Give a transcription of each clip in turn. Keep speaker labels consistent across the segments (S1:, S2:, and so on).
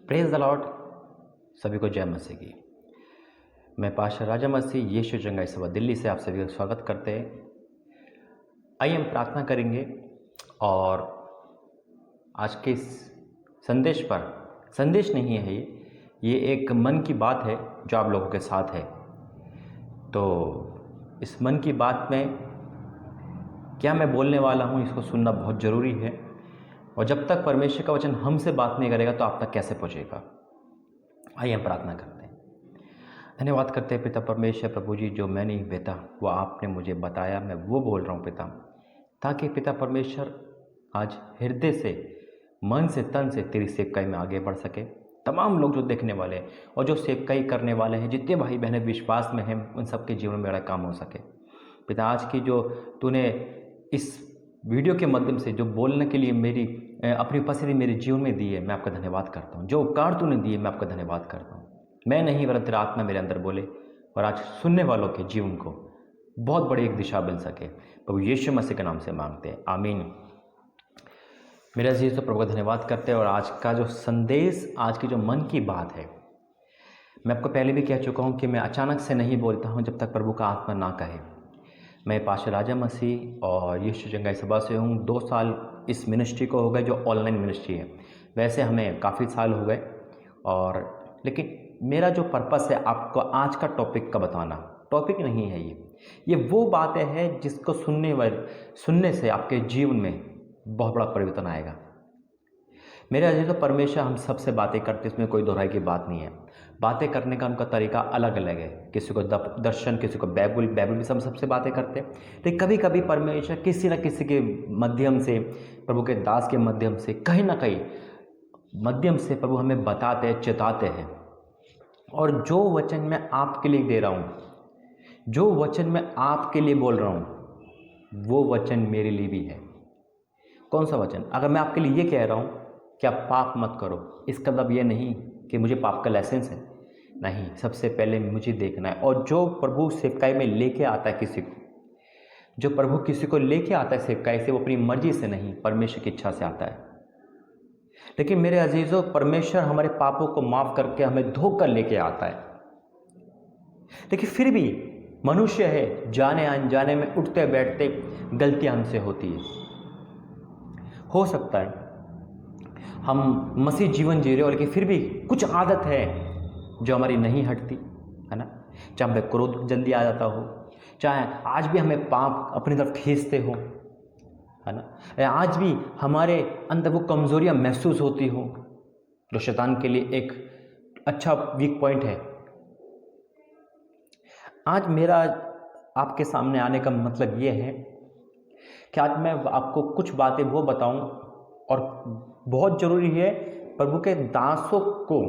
S1: Praise the Lord. सभी को जय मसीह की। मैं पास्टर राजा मसीह यीशु जंगाई सभा दिल्ली से आप सभी का स्वागत करते हैं। आइए हम प्रार्थना करेंगे और आज के इस संदेश पर संदेश नहीं है, ये एक मन की बात है जो आप लोगों के साथ है। तो इस मन की बात में क्या मैं बोलने वाला हूँ इसको सुनना बहुत ज़रूरी है, और जब तक परमेश्वर का वचन हमसे बात नहीं करेगा तो आप तक कैसे पहुँचेगा। आइए हम प्रार्थना करते हैं। धन्यवाद करते हैं पिता परमेश्वर प्रभु जी, जो मैं नहीं बेटा वो आपने मुझे बताया, मैं वो बोल रहा हूँ पिता, ताकि पिता परमेश्वर आज हृदय से, मन से, तन से तेरी सेवकाई में आगे बढ़ सके। तमाम लोग जो देखने वाले हैं और जो सेवकाई करने वाले हैं, जितने भाई बहनें विश्वास में हैं, उन सबके जीवन में बड़ा काम हो सके पिता। आज की जो तूने इस वीडियो के माध्यम से जो बोलने के लिए मेरी अपनी उपस्थिति मेरे जीवन में दी है, मैं आपका धन्यवाद करता हूँ। जो उपकार तूने दिए मैं आपका धन्यवाद करता हूँ। मैं नहीं वरन तेरा आत्मा मेरे अंदर बोले और आज सुनने वालों के जीवन को बहुत बड़ी एक दिशा बन सके। प्रभु यीशु मसीह के नाम से मांगते हैं, आमीन। मेरा अजीज तो प्रभु का धन्यवाद करते हैं। और आज का जो संदेश, आज की जो मन की बात है, मैं आपको पहले भी कह चुका हूँ कि मैं अचानक से नहीं बोलता हूँ जब तक प्रभु का आत्मा ना कहे। मैं पास्टर राजा मसीह और यीशु जंगाई सभा से हूँ। 2 साल इस मिनिस्ट्री को हो गए, जो ऑनलाइन मिनिस्ट्री है। वैसे हमें काफ़ी साल हो गए, और लेकिन मेरा जो पर्पस है आपको आज का टॉपिक का बताना, टॉपिक नहीं है ये वो बातें हैं जिसको सुनने से आपके जीवन में बहुत बड़ा परिवर्तन आएगा। मेरे अजीज तो परमेश्वर हम सबसे बातें करते, इसमें कोई दोहराई की बात नहीं है। बातें करने का उनका तरीका अलग अलग है। किसी को दर्शन, किसी को बाइबल भी सबसे बातें करते हैं। लेकिन कभी कभी परमेश्वर किसी न किसी के माध्यम से, प्रभु के दास के माध्यम से, कहीं ना कहीं माध्यम से प्रभु हमें बताते हैं, चेताते हैं। और जो वचन मैं आपके लिए दे रहा हूँ, जो वचन मैं आपके लिए बोल रहा हूँ, वो वचन मेरे लिए भी है। कौन सा वचन? अगर मैं आपके लिए ये कह रहा हूँ कि आप पाप मत करो, इसका मतलब ये नहीं कि मुझे पाप का लाइसेंस है, नहीं। सबसे पहले मुझे देखना है। और जो प्रभु सेवकाई में लेके आता है किसी को, जो प्रभु किसी को लेके आता है सेवकाई से, वो अपनी मर्जी से नहीं, परमेश्वर की इच्छा से आता है। लेकिन मेरे अजीजों, परमेश्वर हमारे पापों को माफ करके हमें धोकर लेके आता है। लेकिन फिर भी मनुष्य है, जाने अनजाने में उठते बैठते गलतियां हमसे होती है। हो सकता है हम मसीह जीवन जी रहे हो, लेकिन फिर भी कुछ आदत है जो हमारी नहीं हटती, है ना। चाहे हमें क्रोध जल्दी आ जाता हो, चाहे आज भी हमें पाप अपनी तरफ खींचते हो, है ना। आज भी हमारे अंदर वो कमजोरियां महसूस होती हो, जो शैतान के लिए एक अच्छा वीक पॉइंट है। आज मेरा आपके सामने आने का मतलब ये है कि आज मैं आपको कुछ बातें वो बताऊं, और बहुत ज़रूरी है प्रभु के दासों को,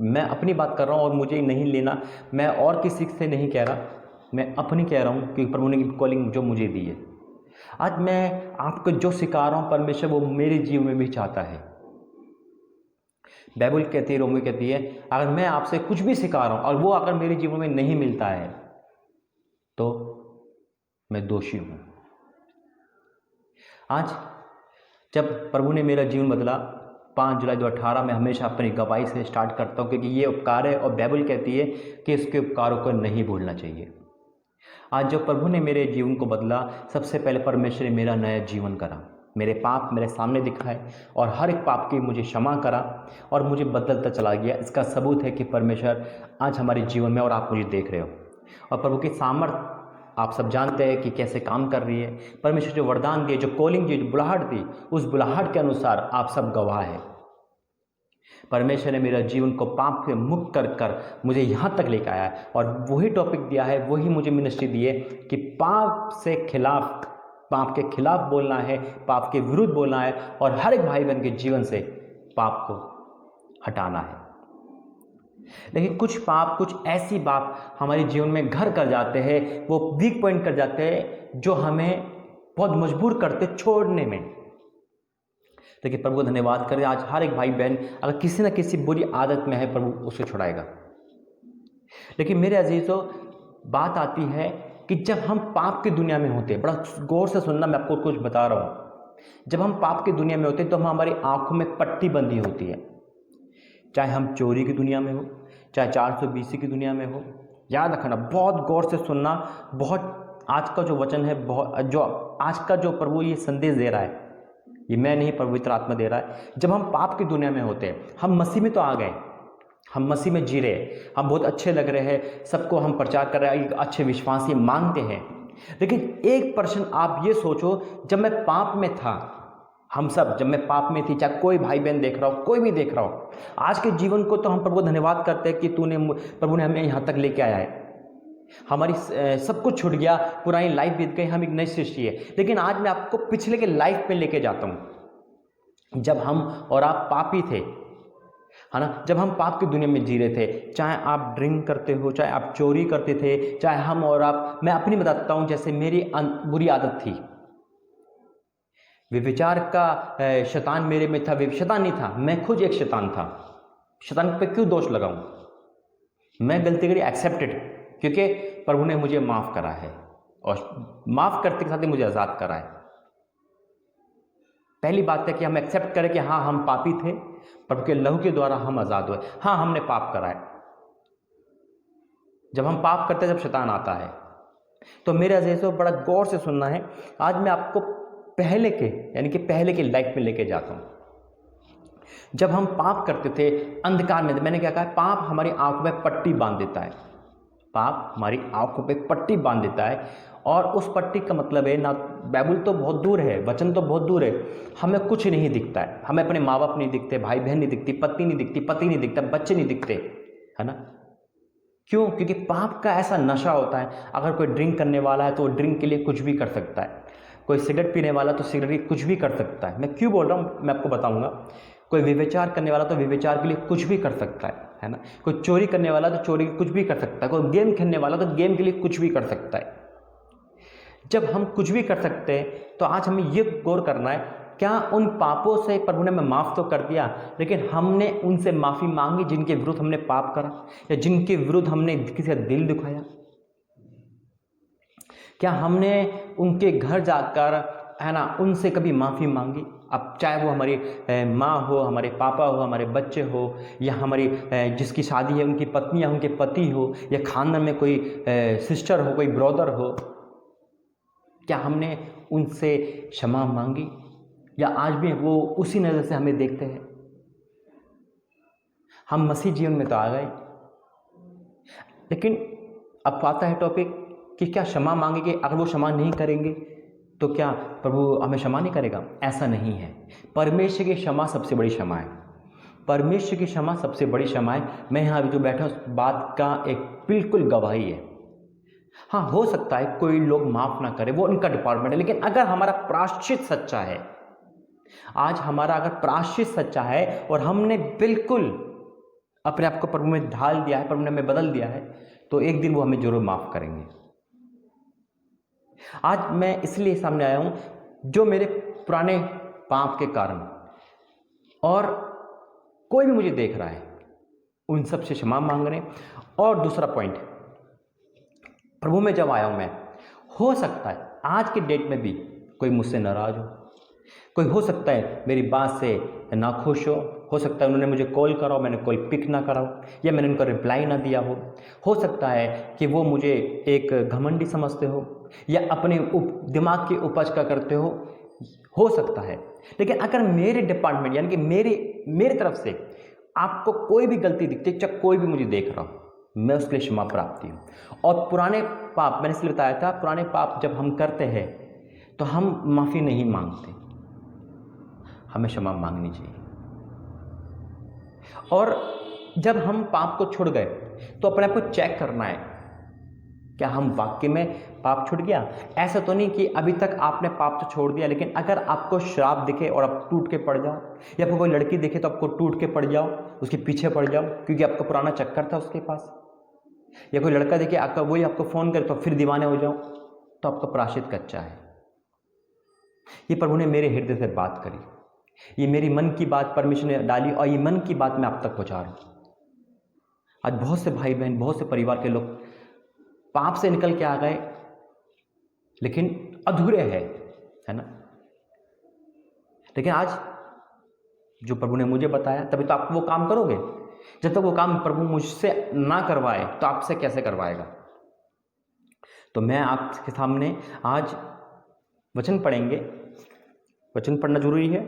S1: मैं अपनी बात कर रहा हूं और मुझे नहीं लेना, मैं और किसी से नहीं कह रहा, मैं अपनी कह रहा हूं कि प्रभु ने कॉलिंग जो मुझे दी है। आज मैं आपको जो सिखा रहा हूं, परमेश्वर वो मेरे जीवन में भी चाहता है। बाइबल कहती है, रोमी कहती है, अगर मैं आपसे कुछ भी सिखा रहा हूं और वो अगर मेरे जीवन में नहीं मिलता है तो मैं दोषी हूं। आज जब प्रभु ने मेरा जीवन बदला, 5 जुलाई 2018 में, हमेशा अपनी गवाही से स्टार्ट करता हूँ, क्योंकि ये उपकार है और बाइबल कहती है कि इसके उपकारों को नहीं भूलना चाहिए। आज जब प्रभु ने मेरे जीवन को बदला, सबसे पहले परमेश्वर ने मेरा नया जीवन करा, मेरे पाप मेरे सामने दिखाए और हर एक पाप की मुझे क्षमा करा और मुझे बदलता चला गया। इसका सबूत है कि परमेश्वर आज हमारे जीवन में, और आप मुझे देख रहे हो, और प्रभु की सामर्थ आप सब जानते हैं कि कैसे काम कर रही है। परमेश्वर जो वरदान दिए, जो कॉलिंग दी, जो बुलाहट दी, उस बुलाहट के अनुसार आप सब गवाह हैं। परमेश्वर ने मेरा जीवन को पाप से मुक्त कर कर मुझे यहाँ तक लेकर आया है, और वही टॉपिक दिया है, वही मुझे मिनिस्ट्री दी है कि पाप से खिलाफ, पाप के खिलाफ बोलना है, पाप के विरुद्ध बोलना है, और हर एक भाई बहन के जीवन से पाप को हटाना है। लेकिन कुछ पाप, कुछ ऐसी बात हमारे जीवन में घर कर जाते हैं, वो वीक पॉइंट कर जाते हैं, जो हमें बहुत मजबूर करते छोड़ने में। लेकिन प्रभु धन्यवाद करें, आज हर एक भाई बहन अगर किसी न किसी बुरी आदत में है, प्रभु उसे छुड़ाएगा। लेकिन मेरे अजीजों, बात आती है कि जब हम पाप की दुनिया में होते हैं, बड़ा गौर से सुनना, मैं आपको कुछ बता रहा हूं। जब हम पाप की दुनिया में होते हैं तो हमारी आंखों में पट्टी बंधी होती है, चाहे हम चोरी की दुनिया में हो, चाहे 420 की दुनिया में हो। याद रखना, बहुत गौर से सुनना। बहुत आज का जो वचन है, बहुत जो आज का जो प्रभु ये संदेश दे रहा है, ये मैं नहीं, पवित्र आत्मा दे रहा है। जब हम पाप की दुनिया में होते हैं, हम मसीह में तो आ गए, हम मसीह में जी रहे हैं, हम बहुत अच्छे लग रहे हैं, सबको हम प्रचार कर रहे हैं, अच्छे विश्वासी मानते हैं। लेकिन 1% आप ये सोचो, जब मैं पाप में था, हम सब जब मैं पाप में थी, चाहे कोई भाई बहन देख रहा हो, कोई भी देख रहा हो, आज के जीवन को तो हम प्रभु धन्यवाद करते हैं कि प्रभु ने हमें यहाँ तक लेके आया है। हमारी सब कुछ छूट गया, पुरानी लाइफ बीत गई, हम एक नई सृष्टि है। लेकिन आज मैं आपको पिछले के लाइफ पे लेके जाता हूँ, जब हम और आप पापी थे, है ना, जब हम पाप की दुनिया में जी रहे थे। चाहे आप ड्रिंक करते हो, चाहे आप चोरी करते थे, चाहे हम और आप, मैं अपनी बताता हूँ, जैसे मेरी बुरी आदत थी, व्यभिचार का शैतान मेरे में था। शैतान नहीं था, मैं खुद एक शैतान था। शैतान पे क्यों दोष लगाऊं? मैं गलती करी, एक्सेप्टेड, क्योंकि प्रभु ने मुझे माफ करा है, और माफ करते के साथ ही मुझे आजाद करा है। पहली बात है कि हम एक्सेप्ट करें कि हाँ, हम पापी थे, प्रभु के लहू के द्वारा हम आजाद हुए। हाँ, हमने पाप करा है। जब हम पाप करते हैं, जब शैतान आता है, तो मेरे अजीजों बड़ा गौर से सुनना है। आज मैं आपको पहले के, यानी कि पहले की लाइफ में लेके जाता हूं। जब हम पाप करते थे अंधकार में, मैंने क्या कहा, पाप हमारी आंखों में पट्टी बांध देता है। पाप हमारी आंखों पे पट्टी बांध देता है, और उस पट्टी का मतलब है ना, बाइबल तो बहुत दूर है, वचन तो बहुत दूर है, हमें कुछ नहीं दिखता है। हमें अपने माँ बाप नहीं दिखते, भाई बहन नहीं दिखती, पत्नी नहीं दिखती, पति नहीं दिखता, बच्चे नहीं दिखते, है ना। क्यों? क्योंकि पाप का ऐसा नशा होता है। अगर कोई ड्रिंक करने वाला है तो ड्रिंक के लिए कुछ भी कर सकता है, कोई सिगरेट पीने वाला तो सिगरेट के कुछ भी कर सकता है। मैं क्यों बोल रहा हूँ, मैं आपको बताऊंगा। कोई व्यभिचार करने वाला तो व्यभिचार के लिए कुछ भी कर सकता है ना। कोई चोरी करने वाला तो चोरी कुछ भी कर सकता है। कोई गेम खेलने वाला तो गेम के लिए कुछ भी कर सकता है। जब हम कुछ भी कर सकते हैं, तो आज हमें ये गौर करना है, क्या उन पापों से प्रभु ने हमें माफ़ तो कर दिया, लेकिन हमने उनसे माफ़ी मांगी जिनके विरुद्ध हमने पाप करा, या जिनके विरुद्ध हमने किसी का दिल दुखाया? क्या हमने उनके घर जाकर, है ना, उनसे कभी माफ़ी मांगी? अब चाहे वो हमारी माँ हो, हमारे पापा हो, हमारे बच्चे हो, या हमारी जिसकी शादी है उनकी पत्नी या उनके पति हो, या खानदान में कोई सिस्टर हो, कोई ब्रदर हो, क्या हमने उनसे क्षमा मांगी, या आज भी वो उसी नज़र से हमें देखते हैं? हम मसीह जीवन में तो आ गए, लेकिन अब आता है टॉपिक कि क्या क्षमा मांगेंगे? अगर वो क्षमा नहीं करेंगे तो क्या प्रभु हमें क्षमा नहीं करेगा? ऐसा नहीं है। परमेश्वर की क्षमा सबसे बड़ी क्षमा है। परमेश्वर की क्षमा सबसे बड़ी क्षमा है। मैं यहाँ जो बैठा हूँ, उस बात का एक बिल्कुल गवाही है। हाँ, हो सकता है कोई लोग माफ़ ना करें, वो उनका डिपार्टमेंट है, लेकिन अगर हमारा प्रायश्चित सच्चा है, आज हमारा अगर प्रायश्चित सच्चा है और हमने बिल्कुल अपने आप को प्रभु में ढाल दिया है, प्रभु ने हमें बदल दिया है, तो एक दिन वो हमें जरूर माफ़ करेंगे। आज मैं इसलिए सामने आया हूं, जो मेरे पुराने पाप के कारण, और कोई भी मुझे देख रहा है, उन सब से क्षमा मांग रहे हैं। और दूसरा पॉइंट, प्रभु में जब आया हूं मैं, हो सकता है आज के डेट में भी कोई मुझसे नाराज हो सकता है मेरी बात से नाखुश हो सकता है उन्होंने मुझे कॉल करा हो, मैंने कॉल पिक ना करा हो, या मैंने उनका रिप्लाई ना दिया हो सकता है कि वो मुझे एक घमंडी समझते हो, या अपने दिमाग की उपज का करते हो सकता है। लेकिन अगर मेरे डिपार्टमेंट, यानी कि मेरी तरफ से आपको कोई भी गलती दिखती, चाहे कोई भी मुझे देख रहा हो, मैं उसके लिए क्षमा प्राप्ति हूँ। और पुराने पाप, मैंने इसलिए बताया था, पुराने पाप जब हम करते हैं तो हम माफ़ी नहीं मांगते, हमें क्षमा मांगनी चाहिए। और जब हम पाप को छोड़ गए तो अपने आप को चेक करना है, क्या हम वाकई में पाप छूट गया? ऐसा तो नहीं कि अभी तक आपने पाप तो छोड़ दिया, लेकिन अगर आपको शराब दिखे और आप टूट के पड़ जाओ, या आपको कोई लड़की दिखे तो आपको टूट के पड़ जाओ, उसके पीछे पड़ जाओ क्योंकि आपका पुराना चक्कर था उसके पास, या कोई लड़का देखे आपका, वही आपको फ़ोन करे तो फिर दीवाने हो जाओ, तो आपका प्रायश्चित कच्चा है। ये प्रभु ने मेरे हृदय से बात करी, ये मेरी मन की बात परमेश्वर ने डाली, और ये मन की बात मैं आप तक पहुंचा रहा हूं। आज बहुत से भाई बहन, बहुत से परिवार के लोग पाप से निकल के आ गए, लेकिन अधूरे है ना। लेकिन आज जो प्रभु ने मुझे बताया, तभी तो आप वो काम करोगे। जब तक वो काम प्रभु मुझसे ना करवाए तो आपसे कैसे करवाएगा। तो मैं आपके सामने आज वचन पढ़ेंगे। वचन पढ़ना जरूरी है।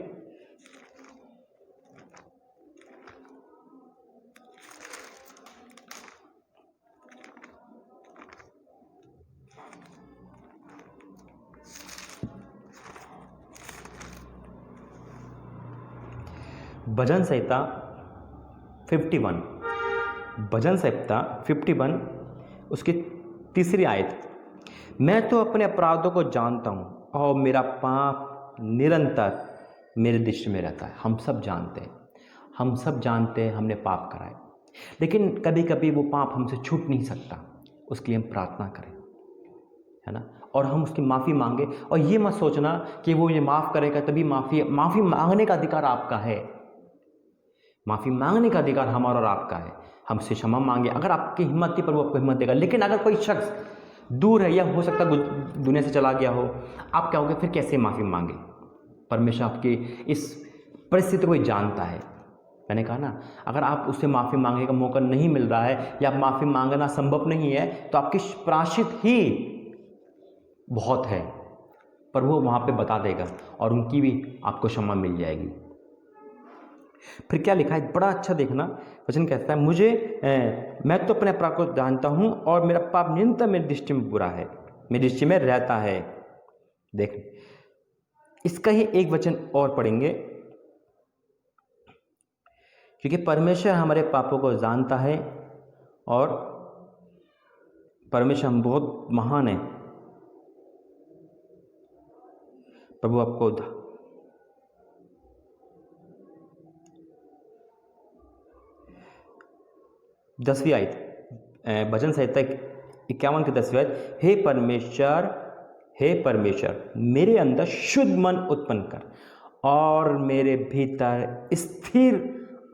S1: भजन संहिता 51, भजन संहिता 51 उसकी तीसरी आयत। मैं तो अपने अपराधों को जानता हूँ और मेरा पाप निरंतर मेरे दृष्टि में रहता है। हम सब जानते हैं हमने पाप करा है, लेकिन कभी कभी वो पाप हमसे छूट नहीं सकता। उसके लिए हम प्रार्थना करें, है ना, और हम उसकी माफ़ी मांगे। और ये मत सोचना कि वो ये माफ़ करेगा तभी माफ़ी मांगने का अधिकार आपका है। माफ़ी मांगने का अधिकार हमारा और आपका है। हमसे क्षमा मांगे। अगर आपकी हिम्मत थी पर वो आपको हिम्मत देगा। लेकिन अगर कोई शख्स दूर है या हो सकता है दुनिया से चला गया हो, आप क्या होगे फिर? कैसे माफ़ी मांगे? परमेश्वर आपकी इस परिस्थिति को जानता है। मैंने कहा ना, अगर आप उससे माफ़ी मांगने का मौका नहीं मिल रहा है या माफ़ी मांगना संभव नहीं है तो आपकी प्रायश्चित ही बहुत है, पर वो वहाँ पे बता देगा और उनकी भी आपको क्षमा मिल जाएगी। फिर क्या लिखा है, बड़ा अच्छा देखना। वचन कहता है, मैं तो अपने अपराध को जानता हूँ और मेरा पाप निरंतर मेरी दृष्टि में बुरा है, मेरी दृष्टि में रहता है। देख, इसका ही एक वचन और पढ़ेंगे, क्योंकि परमेश्वर हमारे पापों को जानता है और परमेश्वर हम बहुत महान है। प्रभु आपको 10वीं आयत, भजन संहिता 51 की 10वीं आयत। हे परमेश्वर मेरे अंदर शुद्ध मन उत्पन्न कर और मेरे भीतर स्थिर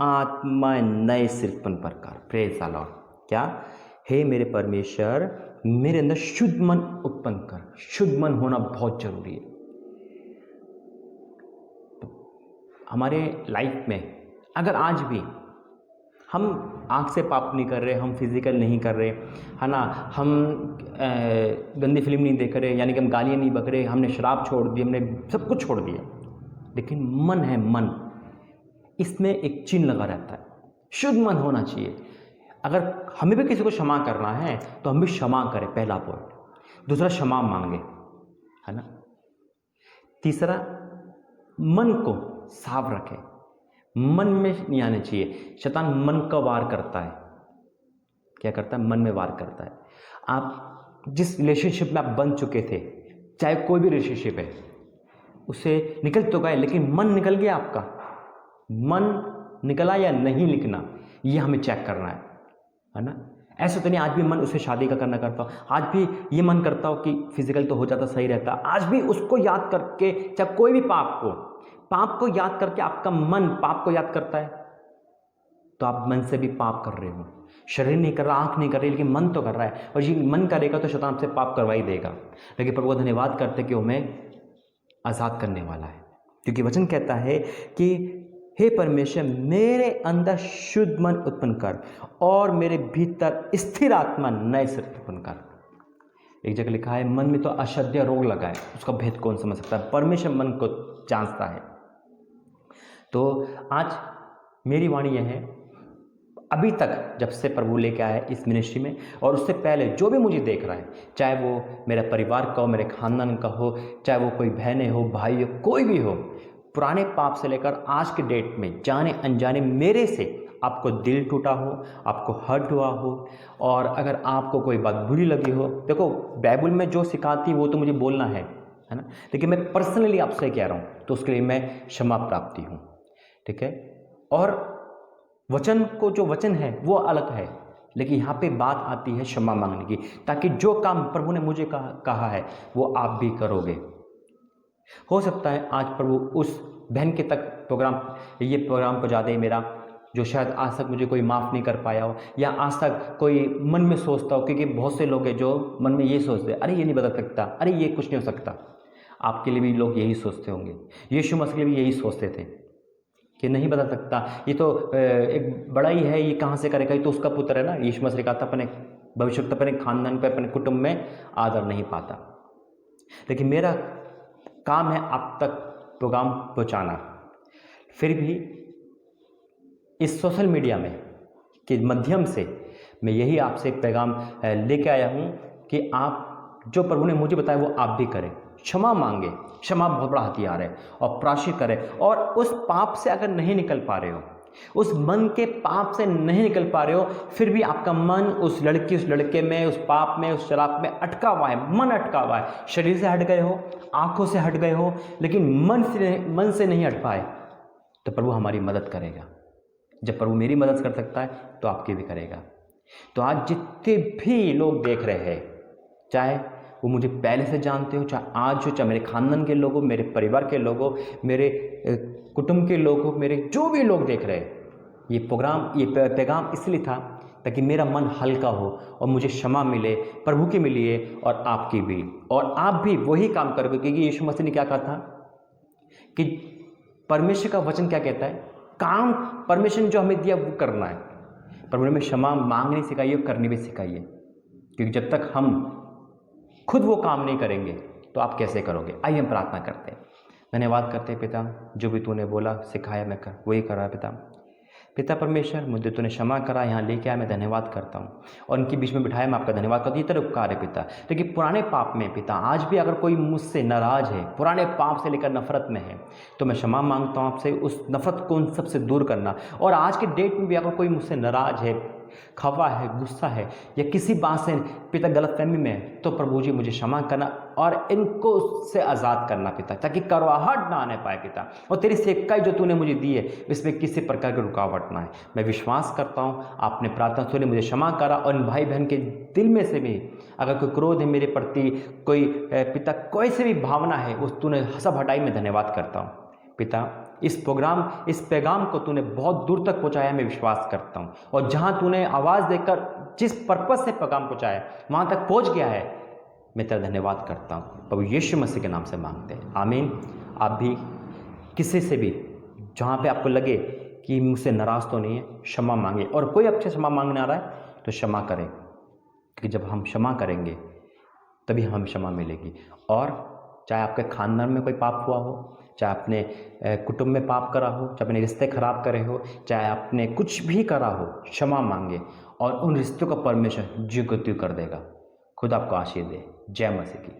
S1: आत्मा नए सिर उत्पन्न कर। Praise the Lord. क्या? हे मेरे परमेश्वर मेरे अंदर शुद्ध मन उत्पन्न कर। शुद्ध मन होना बहुत जरूरी है। हमारे लाइफ में अगर आज भी हम आँख से पाप नहीं कर रहे, हम फिजिकल नहीं कर रहे, है ना, हम गंदी फिल्म नहीं देख रहे, यानी कि हम गालियाँ नहीं बक रहे, हमने शराब छोड़ दी, हमने सब कुछ छोड़ दिया, लेकिन मन है, मन, इसमें एक चिन्ह लगा रहता है। शुद्ध मन होना चाहिए। अगर हमें भी किसी को क्षमा करना है तो हम भी क्षमा करें, पहला पॉइंट। दूसरा, क्षमा मांगे, है ना। तीसरा, मन को साफ रखें। मन में नहीं आने चाहिए। शैतान मन का वार करता है। क्या करता है? मन में वार करता है। आप जिस रिलेशनशिप में आप बन चुके थे, चाहे कोई भी रिलेशनशिप है, उससे निकल तो गए, लेकिन मन निकल गया आपका। मन निकला या नहीं निकला, ये हमें चेक करना है ना। ऐसा तो नहीं आज भी मन उससे शादी का करना करता हो, आज भी ये मन करता हो कि फिजिकल तो हो जाता सही रहता, आज भी उसको याद करके, चाहे कोई भी पाप को याद करके आपका मन पाप को याद करता है, तो आप मन से भी पाप कर रहे हो। शरीर नहीं कर रहा, आंख नहीं कर रही, लेकिन मन तो कर रहा है, और ये मन करेगा तो शैतान आपसे पाप करवा ही देगा। लेकिन प्रभु धन्यवाद करते कि वो हमें आज़ाद करने वाला है, क्योंकि वचन कहता है कि हे परमेश्वर मेरे अंदर शुद्ध मन उत्पन्न कर और मेरे भीतर स्थिर आत्मा नए सिर उत्पन्न कर। एक जगह लिखा है, मन में तो अशुद्ध रोग लगा है, उसका भेद कौन समझ सकता है? परमेश्वर मन को जांचता है। तो आज मेरी वाणी यह है, अभी तक जब से प्रभु लेके आया है इस मिनिस्ट्री में, और उससे पहले जो भी मुझे देख रहा है, चाहे वो मेरा परिवार का हो, मेरे खानदान का हो, चाहे वो कोई बहनें हो, भाई हो, कोई भी हो, पुराने पाप से लेकर आज के डेट में जाने अनजाने मेरे से आपको दिल टूटा हो, आपको हर्ट हुआ हो, और अगर आपको कोई बात बुरी लगी हो, देखो बाइबल में जो सिखाती वो तो मुझे बोलना है ना, लेकिन मैं पर्सनली आपसे कह रहा हूँ, तो उसके लिए मैं क्षमा प्राप्ति हूँ, ठीक है। और वचन को, जो वचन है वो अलग है, लेकिन यहाँ पे बात आती है क्षमा मांगने की, ताकि जो काम प्रभु ने मुझे कहा है वो आप भी करोगे। हो सकता है आज प्रभु उस बहन के तक ये प्रोग्राम पहुँचा दे मेरा, जो शायद आज तक मुझे कोई माफ़ नहीं कर पाया हो, या आज तक कोई मन में सोचता हो, क्योंकि बहुत से लोग हैं जो मन में ये सोचते हैं, अरे ये नहीं बदल सकता, अरे ये कुछ नहीं हो सकता। आपके लिए भी लोग यही सोचते होंगे, यीशु मसीह के लिए भी यही सोचते थे, कि नहीं बता सकता, ये तो एक बड़ा ही है, ये कहाँ से करेगा, ये तो उसका पुत्र है ना। यीशु मसीह ने कहा था अपने भविष्य तक अपने खानदान पे, अपने कुटुंब में आदर नहीं पाता। लेकिन मेरा काम है आप तक पैगाम पहुँचाना। फिर भी इस सोशल मीडिया में के माध्यम से मैं यही आपसे एक पैगाम लेके आया हूँ कि आप जो प्रभु ने मुझे बताया वो आप भी करें। क्षमा मांगे, क्षमा बहुत बड़ा हथियार है, और प्रायश्चित करें। और उस पाप से अगर नहीं निकल पा रहे हो, उस मन के पाप से नहीं निकल पा रहे हो, फिर भी आपका मन उस लड़की, उस लड़के में, उस पाप में, उस शराब में अटका हुआ है, मन अटका हुआ है। शरीर से हट गए हो, आंखों से हट गए हो, लेकिन मन से नहीं हट पाए, तो प्रभु हमारी मदद करेगा। जब प्रभु मेरी मदद कर सकता है तो आपकी भी करेगा। तो आज जितने भी लोग देख रहे हैं, चाहे वो मुझे पहले से जानते हो, चाहे आज हो, चाहे मेरे खानदान के लोग हो, मेरे परिवार के लोग हो, मेरे कुटुंब के लोग हो, मेरे जो भी लोग देख रहे हैं, ये प्रोग्राम, ये पैगाम इसलिए था ताकि मेरा मन हल्का हो और मुझे क्षमा मिले, प्रभु की मिली है और आपकी भी। और आप भी वही काम करोगे, क्योंकि यीशु मसीह ने क्या कहा था कि परमेश्वर का वचन क्या कहता है, काम परमेश्वर ने जो हमें दिया वो करना है। प्रभु ने हमें क्षमा मांगनी सिखाई है और करनी भी सिखाई है, क्योंकि जब तक हम खुद वो काम नहीं करेंगे तो आप कैसे करोगे। आइए हम प्रार्थना करते हैं, धन्यवाद करते हैं पिता, जो भी तूने बोला सिखाया मैं कर वही करा पिता। पिता परमेश्वर, मुझे तूने क्षमा करा, यहाँ लेके आया, मैं धन्यवाद करता हूँ, और उनके बीच में बिठाया, मैं आपका धन्यवाद करता हूँ। ये तेरा उपकार है पिता। लेकिन पुराने पाप में पिता आज भी अगर कोई मुझसे नाराज है, पुराने पाप से लेकर नफरत में है, तो मैं क्षमा मांगता हूँ आपसे, उस नफरत को उन सबसे दूर करना। और आज के डेट में भी अगर कोई मुझसे नाराज है, खफा है, गुस्सा है, या किसी बात से पिता गलतफहमी में है, तो प्रभु जी मुझे क्षमा करना और इनको से आज़ाद करना पिता, ताकि करवाहट ना आने पाए पिता। और तेरी सेवकाई जो तूने मुझे दी है, इसमें किसी प्रकार की रुकावट ना है। मैं विश्वास करता हूँ आपने प्रार्थना सुनी, मुझे क्षमा करा, और इन भाई बहन के दिल में से भी अगर कोई क्रोध है मेरे प्रति, कोई पिता कोई से भी भावना है, उस तूने सब हटाई। मैं धन्यवाद करता हूँ पिता, इस प्रोग्राम, इस पैगाम को तूने बहुत दूर तक पहुंचाया, मैं विश्वास करता हूं। और जहां तूने आवाज़ देकर जिस पर्पस से पैगाम पहुंचाया वहां तक पहुंच गया है, मैं तेरा धन्यवाद करता हूं। प्रभु यीशु मसीह के नाम से मांगते हैं, आमीन। आप भी किसी से भी जहां पे आपको लगे कि मुझसे नाराज़ तो नहीं है, क्षमा मांगे। और कोई आपसे क्षमा मांगने आ रहा है तो क्षमा करें, क्योंकि जब हम क्षमा करेंगे तभी हमें क्षमा मिलेगी। और चाहे आपके खानदान में कोई पाप हुआ हो, चाहे आपने कुटुंब में पाप करा हो, चाहे अपने रिश्ते खराब करे हो, चाहे आपने कुछ भी करा हो, क्षमा मांगे और उन रिश्तों का परमेश्वर ज्यों को त्यों कर देगा। खुद आपको आशीष दे। जय मसीह की।